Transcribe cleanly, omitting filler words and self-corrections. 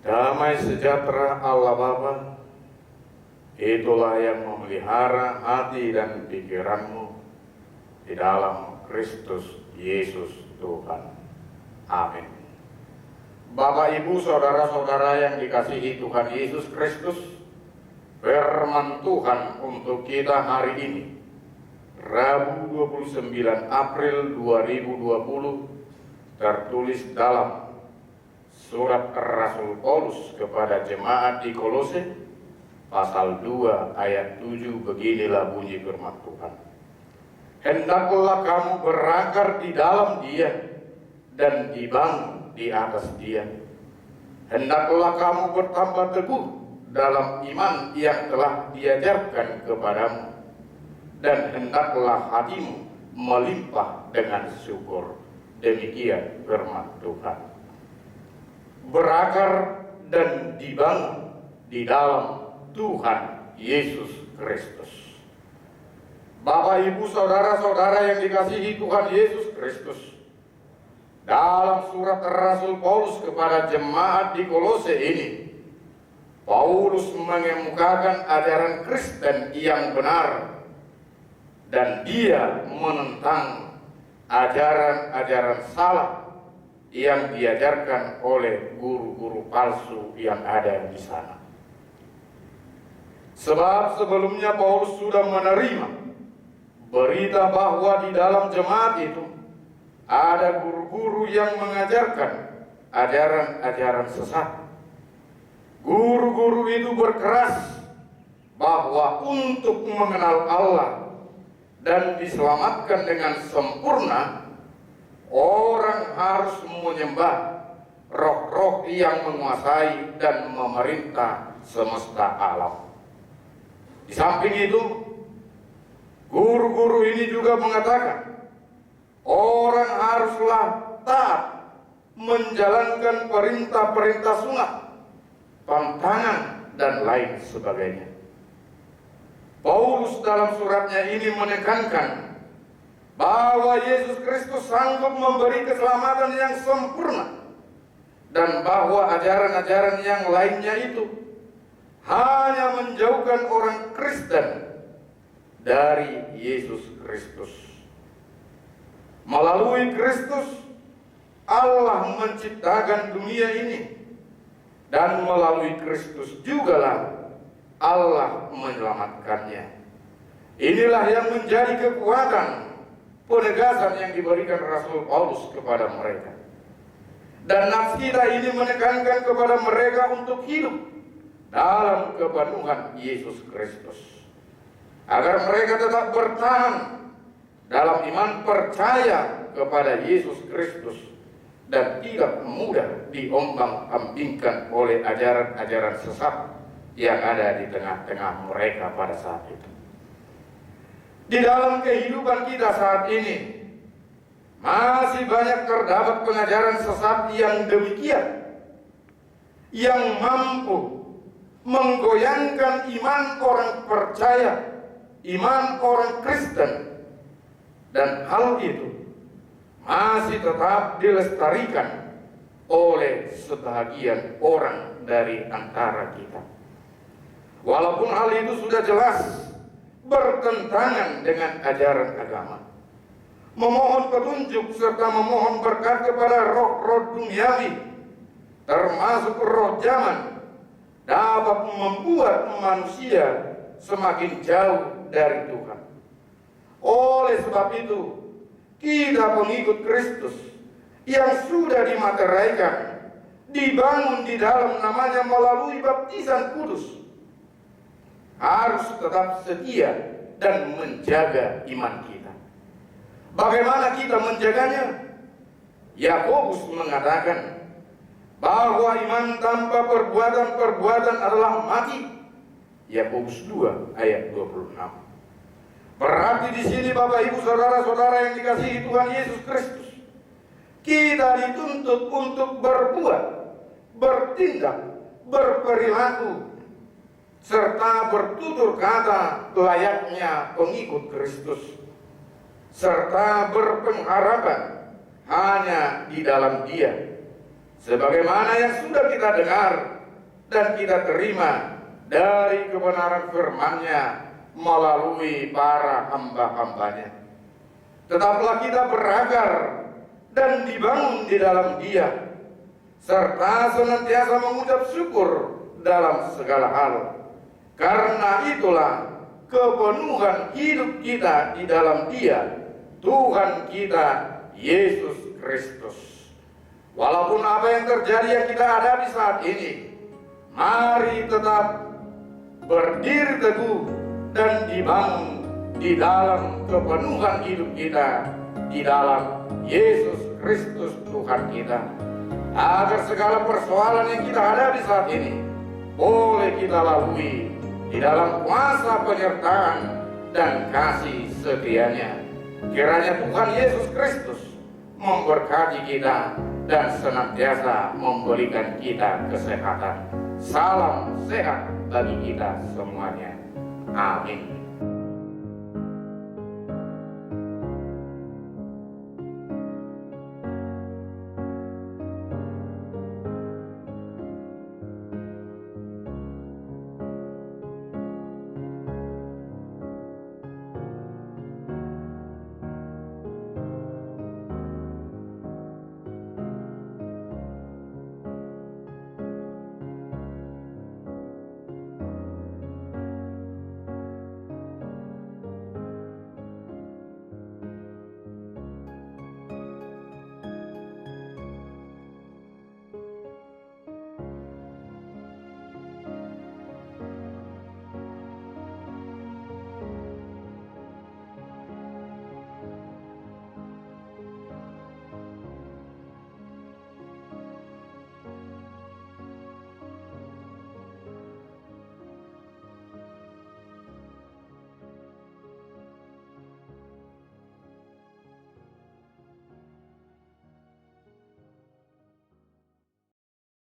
Damai sejahtera Allah Bapa, itulah yang memelihara hati dan pikiranmu di dalam Kristus Yesus Tuhan. Amin. Bapak, Ibu, saudara-saudara yang dikasihi Tuhan Yesus Kristus, firman Tuhan untuk kita hari ini, Rabu 29 April 2020, tertulis dalam surat Rasul Paulus kepada jemaat di Kolose, pasal 2 ayat 7, beginilah bunyi firman Tuhan. Hendaklah kamu berakar di dalam Dia dan dibangun di atas Dia. Hendaklah kamu bertambah teguh dalam iman yang telah diajarkan kepadamu, dan hendaklah hatimu melimpah dengan syukur. Demikian firman Tuhan. Berakar dan dibangun di dalam Tuhan Yesus Kristus. Bapak, Ibu, saudara-saudara yang dikasihi Tuhan Yesus Kristus, dalam surat Rasul Paulus kepada jemaat di Kolose ini, Paulus mengemukakan ajaran Kristen yang benar, dan dia menentang ajaran-ajaran salah yang diajarkan oleh guru-guru palsu yang ada di sana. Sebab sebelumnya Paulus sudah menerima berita bahwa di dalam jemaat itu ada guru-guru yang mengajarkan ajaran-ajaran sesat. Guru-guru itu berkeras bahwa untuk mengenal Allah dan diselamatkan dengan sempurna, orang harus menyembah roh-roh yang menguasai dan memerintah semesta alam. Di samping itu, guru-guru ini juga mengatakan orang haruslah taat menjalankan perintah-perintah sunat, pantangan, dan lain sebagainya. Paulus dalam suratnya ini menekankan bahwa Yesus Kristus sanggup memberi keselamatan yang sempurna, dan bahwa ajaran-ajaran yang lainnya itu hanya menjauhkan orang Kristen dari Yesus Kristus. Melalui Kristus, Allah menciptakan dunia ini, dan melalui Kristus jugalah Allah menyelamatkannya. Inilah yang menjadi kekuatan penegasan yang diberikan Rasul Paulus kepada mereka. Dan nafs kita ini menekankan kepada mereka untuk hidup dalam kepenuhan Yesus Kristus, agar mereka tetap bertahan dalam iman percaya kepada Yesus Kristus dan tidak mudah diombang-ambingkan oleh ajaran-ajaran sesat yang ada di tengah-tengah mereka pada saat itu. Di dalam kehidupan kita saat ini masih banyak terdapat pengajaran sesat yang demikian, yang mampu menggoyangkan iman orang percaya, iman orang Kristen, dan hal itu masih tetap dilestarikan oleh sebagian orang dari antara kita. Walaupun hal itu sudah jelas bertentangan dengan ajaran agama. Memohon petunjuk serta memohon berkat kepada roh-roh duniawi, termasuk roh zaman, dapat membuat manusia semakin jauh dari Tuhan. Oleh sebab itu, kita pengikut Kristus yang sudah dimateraikan, dibangun di dalam namanya melalui baptisan kudus, harus tetap setia dan menjaga iman kita. Bagaimana kita menjaganya? Yakobus mengatakan bahwa iman tanpa perbuatan-perbuatan adalah mati. Yakobus 2 ayat 26. Berarti di sini Bapak, Ibu, saudara-saudara yang dikasihi Tuhan Yesus Kristus, kita dituntut untuk berbuat, bertindak, berperilaku, serta bertutur kata layaknya pengikut Kristus, serta berpengharapan hanya di dalam Dia, sebagaimana yang sudah kita dengar dan kita terima dari kebenaran firman-Nya melalui para hamba-hambanya. Tetaplah kita berakar dan dibangun di dalam Dia, serta senantiasa mengucap syukur dalam segala hal. Karena itulah kepenuhan hidup kita di dalam Dia, Tuhan kita Yesus Kristus. Walaupun apa yang terjadi yang kita hadapi saat ini, mari tetap berdiri teguh dan dibangun di dalam kepenuhan hidup kita di dalam Yesus Kristus Tuhan kita, agar segala persoalan yang kita hadapi saat ini boleh kita lalui di dalam kuasa penyertaan dan kasih setia-Nya. Kiranya Tuhan Yesus Kristus memberkati kita dan senantiasa memberikan kita kesehatan. Salam sehat bagi kita semuanya. Amin.